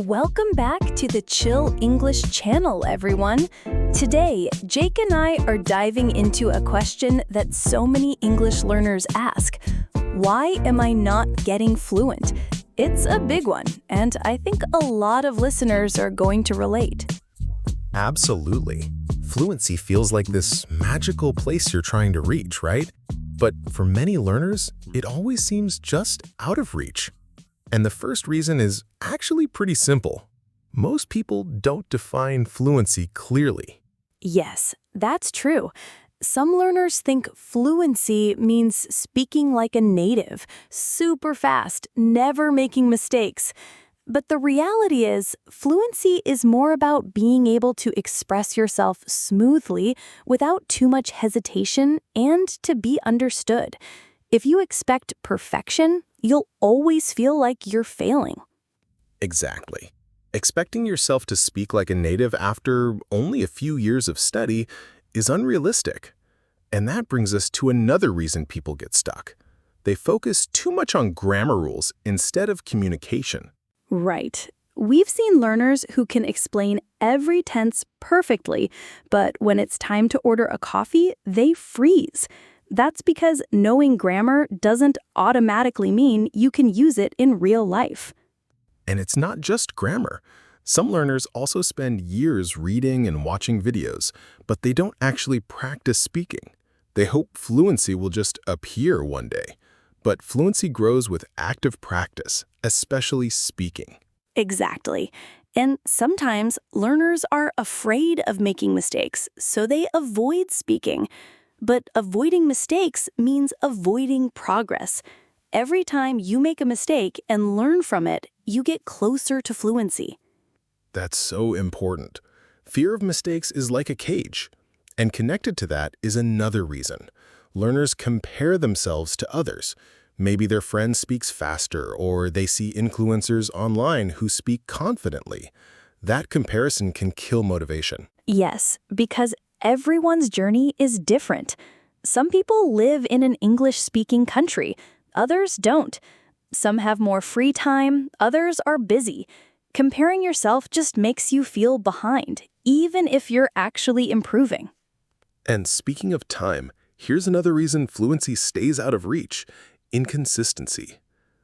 Welcome back to the Chill English channel, everyone. Today, Jake and I are diving into a question that so many English learners ask. Why am I not getting fluent? It's a big one, and I think a lot of listeners are going to relate. Absolutely. Fluency feels like this magical place you're trying to reach, right? But for many learners, it always seems just out of reach. And the first reason is actually pretty simple. Most people don't define fluency clearly. Yes, that's true. Some learners think fluency means speaking like a native, super fast, never making mistakes. But the reality is, fluency is more about being able to express yourself smoothly without too much hesitation and to be understood. If you expect perfection, you'll always feel like you're failing. Exactly. Expecting yourself to speak like a native after only a few years of study is unrealistic. And that brings us to another reason people get stuck. They focus too much on grammar rules instead of communication. Right. We've seen learners who can explain every tense perfectly, but when it's time to order a coffee, they freeze. That's because knowing grammar doesn't automatically mean you can use it in real life. And it's not just grammar. Some learners also spend years reading and watching videos, but they don't actually practice speaking. They hope fluency will just appear one day. But fluency grows with active practice, especially speaking. Exactly. And sometimes learners are afraid of making mistakes, so they avoid speaking. But avoiding mistakes means avoiding progress. Every time you make a mistake and learn from it, you get closer to fluency. That's so important. Fear of mistakes is like a cage. And connected to that is another reason. Learners compare themselves to others. Maybe their friend speaks faster, or they see influencers online who speak confidently. That comparison can kill motivation. Yes, because everyone's journey is different. Some people live in an English-speaking country, others don't. Some have more free time, others are busy. Comparing yourself just makes you feel behind, even if you're actually improving. And speaking of time, here's another reason fluency stays out of reach: inconsistency.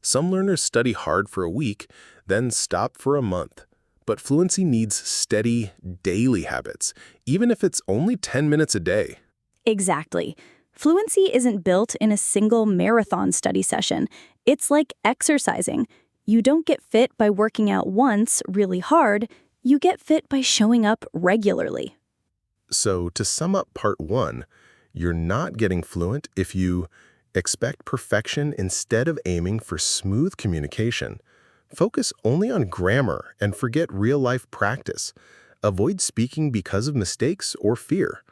Some learners study hard for a week, then stop for a month. But fluency needs steady, daily habits, even if it's only 10 minutes a day. Exactly. Fluency isn't built in a single marathon study session. It's like exercising. You don't get fit by working out once really hard. You get fit by showing up regularly. So to sum up part one, you're not getting fluent if you expect perfection instead of aiming for smooth communication. Focus only on grammar and forget real-life practice. Avoid speaking because of mistakes or fear.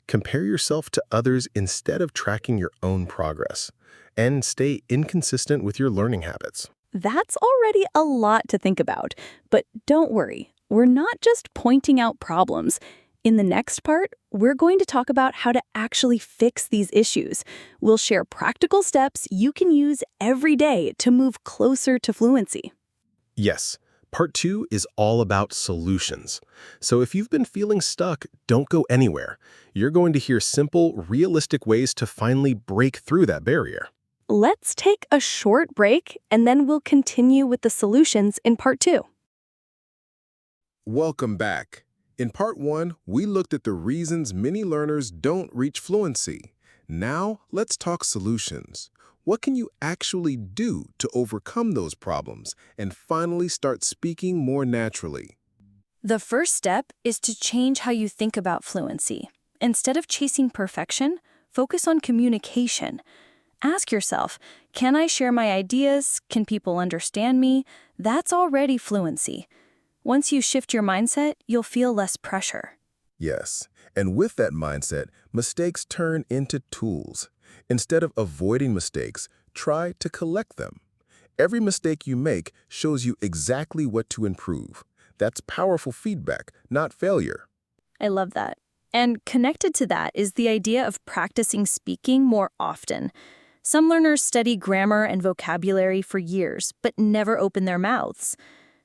Compare yourself to others instead of tracking your own progress. And stay inconsistent with your learning habits. That's already a lot to think about. But don't worry, we're not just pointing out problems. In the next part, we're going to talk about how to actually fix these issues. We'll share practical steps you can use every day to move closer to fluency. Yes, part two is all about solutions. So if you've been feeling stuck, don't go anywhere. You're going to hear simple, realistic ways to finally break through that barrier. Let's take a short break, and then we'll continue with the solutions in part two. Welcome back. In part one, we looked at the reasons many learners don't reach fluency. Now, let's talk solutions. What can you actually do to overcome those problems and finally start speaking more naturally? The first step is to change how you think about fluency. Instead of chasing perfection, focus on communication. Ask yourself, can I share my ideas? Can people understand me? That's already fluency. Once you shift your mindset, you'll feel less pressure. Yes, and with that mindset, mistakes turn into tools. Instead of avoiding mistakes, try to collect them. Every mistake you make shows you exactly what to improve. That's powerful feedback, not failure. I love that. And connected to that is the idea of practicing speaking more often. Some learners study grammar and vocabulary for years, but never open their mouths.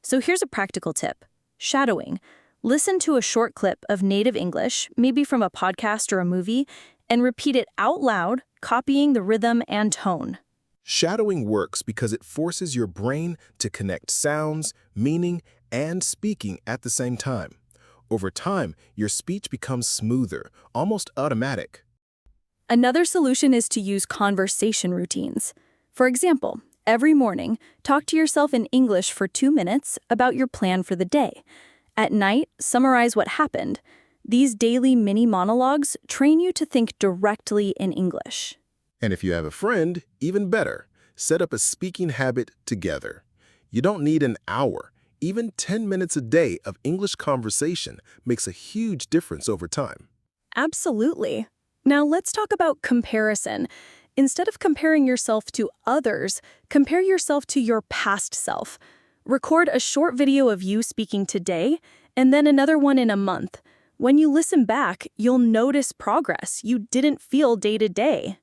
So here's a practical tip. Shadowing. Listen to a short clip of native English, maybe from a podcast or a movie, and repeat it out loud, copying the rhythm and tone. Shadowing works because it forces your brain to connect sounds, meaning, and speaking at the same time. Over time, your speech becomes smoother, almost automatic. Another solution is to use conversation routines. For example, every morning, talk to yourself in English for 2 minutes about your plan for the day. At night, summarize what happened. These daily mini monologues train you to think directly in English. And if you have a friend, even better, set up a speaking habit together. You don't need an hour. Even 10 minutes a day of English conversation makes a huge difference over time. Absolutely. Now let's talk about comparison. Instead of comparing yourself to others, compare yourself to your past self. Record a short video of you speaking today, and then another one in a month. When you listen back, you'll notice progress you didn't feel day to day.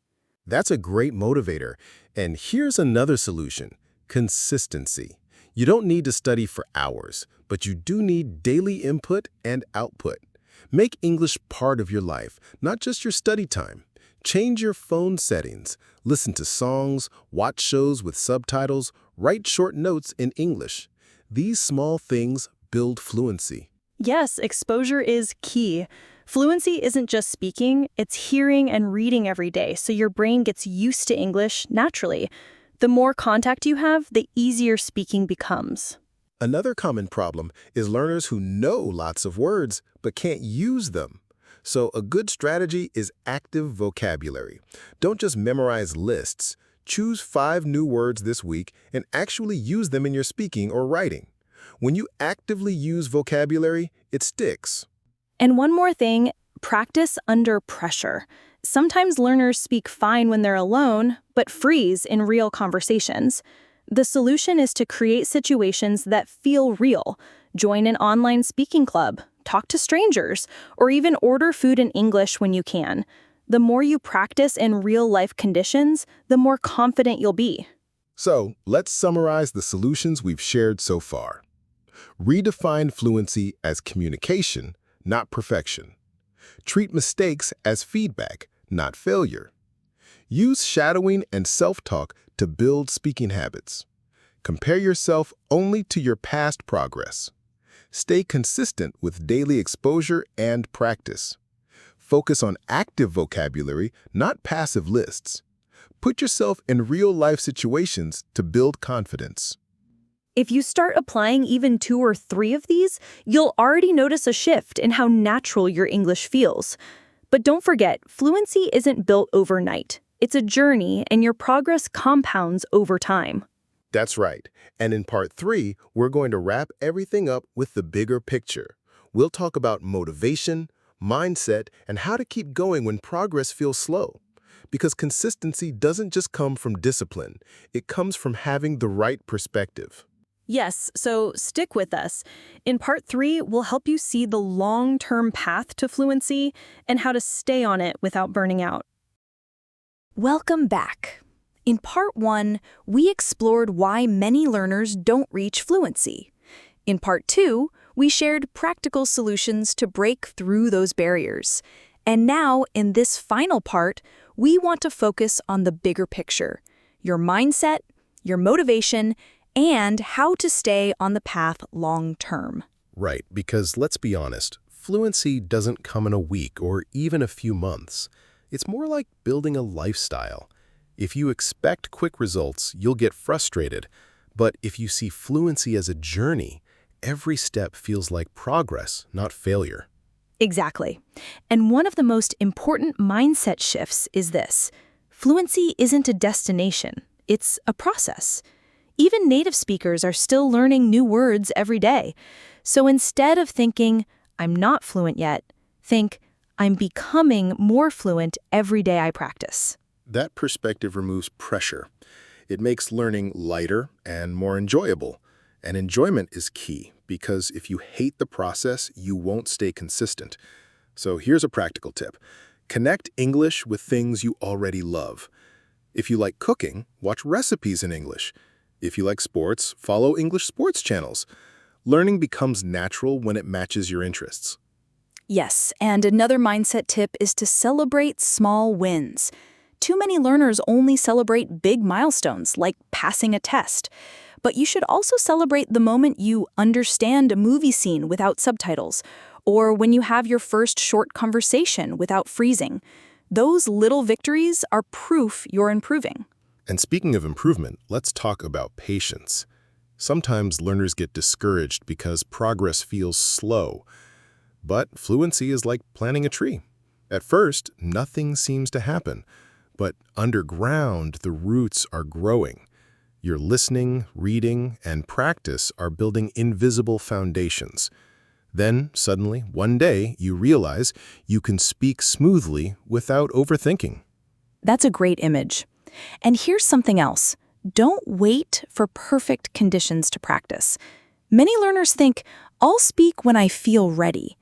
That's a great motivator. And here's another solution: consistency. You don't need to study for hours, but you do need daily input and output. Make English part of your life, not just your study time. Change your phone settings. Listen to songs, watch shows with subtitles, write short notes in English. These small things build fluency. Yes, exposure is key. Fluency isn't just speaking, it's hearing and reading every day, so your brain gets used to English naturally. The more contact you have, the easier speaking becomes. Another common problem is learners who know lots of words but can't use them. So a good strategy is active vocabulary. Don't just memorize lists. Choose 5 new words this week and actually use them in your speaking or writing. When you actively use vocabulary, it sticks. And one more thing, practice under pressure. Sometimes learners speak fine when they're alone, but freeze in real conversations. The solution is to create situations that feel real. Join an online speaking club, talk to strangers, or even order food in English when you can. The more you practice in real-life conditions, the more confident you'll be. So, let's summarize the solutions we've shared so far. Redefine fluency as communication, not perfection. Treat mistakes as feedback, not failure. Use shadowing and self-talk to build speaking habits. Compare yourself only to your past progress. Stay consistent with daily exposure and practice. Focus on active vocabulary, not passive lists. Put yourself in real-life situations to build confidence. If you start applying even 2 or 3 of these, you'll already notice a shift in how natural your English feels. But don't forget, fluency isn't built overnight. It's a journey, and your progress compounds over time. That's right. And in part 3, we're going to wrap everything up with the bigger picture. We'll talk about motivation, mindset, and how to keep going when progress feels slow. Because consistency doesn't just come from discipline. It comes from having the right perspective. Yes, so stick with us. In part 3, we'll help you see the long-term path to fluency and how to stay on it without burning out. Welcome back. In part 1, we explored why many learners don't reach fluency. In part 2, we shared practical solutions to break through those barriers. And now, in this final part, we want to focus on the bigger picture: your mindset, your motivation, and how to stay on the path long-term. Right, because let's be honest, fluency doesn't come in a week or even a few months. It's more like building a lifestyle. If you expect quick results, you'll get frustrated. But if you see fluency as a journey, every step feels like progress, not failure. Exactly. And one of the most important mindset shifts is this: fluency isn't a destination, it's a process. Even native speakers are still learning new words every day. So instead of thinking, I'm not fluent yet, think, I'm becoming more fluent every day I practice. That perspective removes pressure. It makes learning lighter and more enjoyable. And enjoyment is key, because if you hate the process, you won't stay consistent. So here's a practical tip. Connect English with things you already love. If you like cooking, watch recipes in English. If you like sports, follow English sports channels. Learning becomes natural when it matches your interests. Yes, and another mindset tip is to celebrate small wins. Too many learners only celebrate big milestones, like passing a test. But you should also celebrate the moment you understand a movie scene without subtitles, or when you have your first short conversation without freezing. Those little victories are proof you're improving. And speaking of improvement, let's talk about patience. Sometimes learners get discouraged because progress feels slow. But fluency is like planting a tree. At first, nothing seems to happen. But underground, the roots are growing. Your listening, reading, and practice are building invisible foundations. Then, suddenly, one day, you realize you can speak smoothly without overthinking. That's a great image. And here's something else. Don't wait for perfect conditions to practice. Many learners think, I'll speak when I feel ready.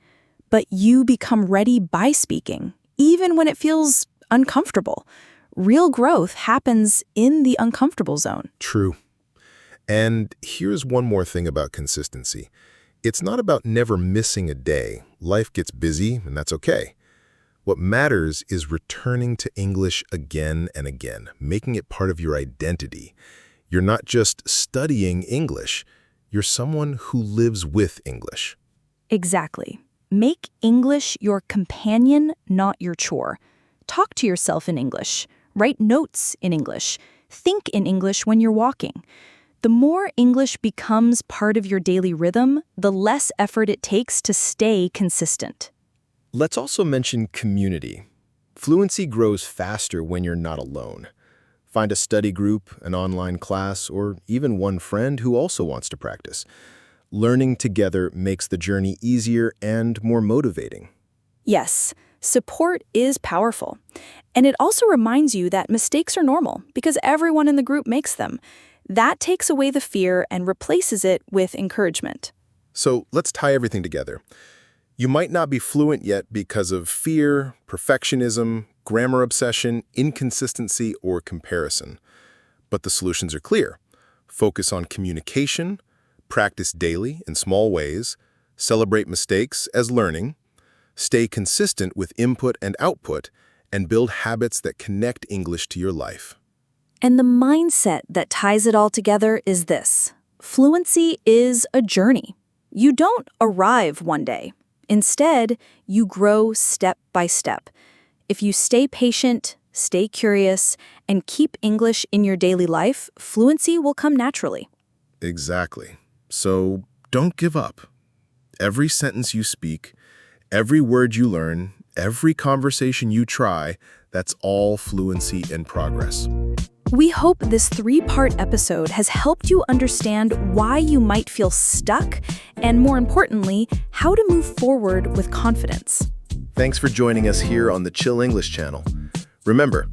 But you become ready by speaking, even when it feels uncomfortable. Real growth happens in the uncomfortable zone. True. And here's one more thing about consistency. It's not about never missing a day. Life gets busy, and that's okay. What matters is returning to English again and again, making it part of your identity. You're not just studying English. You're someone who lives with English. Exactly. Make English your companion, not your chore. Talk to yourself in English. Write notes in English. Think in English when you're walking. The more English becomes part of your daily rhythm, the less effort it takes to stay consistent. Let's also mention community. Fluency grows faster when you're not alone. Find a study group, an online class, or even one friend who also wants to practice. Learning together makes the journey easier and more motivating. Yes, support is powerful. And it also reminds you that mistakes are normal because everyone in the group makes them. That takes away the fear and replaces it with encouragement. So let's tie everything together. You might not be fluent yet because of fear, perfectionism, grammar obsession, inconsistency, or comparison. But the solutions are clear. Focus on communication, practice daily in small ways, celebrate mistakes as learning, stay consistent with input and output, and build habits that connect English to your life. And the mindset that ties it all together is this. Fluency is a journey. You don't arrive one day. Instead, you grow step by step. If you stay patient, stay curious, and keep English in your daily life, fluency will come naturally. Exactly. So don't give up. Every sentence you speak, every word you learn, every conversation you try, that's all fluency in progress. We hope this 3-part episode has helped you understand why you might feel stuck and, more importantly, how to move forward with confidence. Thanks for joining us here on the Chill English channel. Remember,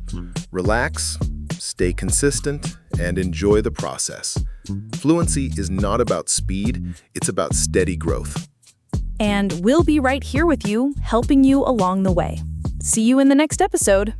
relax, stay consistent, and enjoy the process. Fluency is not about speed, it's about steady growth. And we'll be right here with you, helping you along the way. See you in the next episode.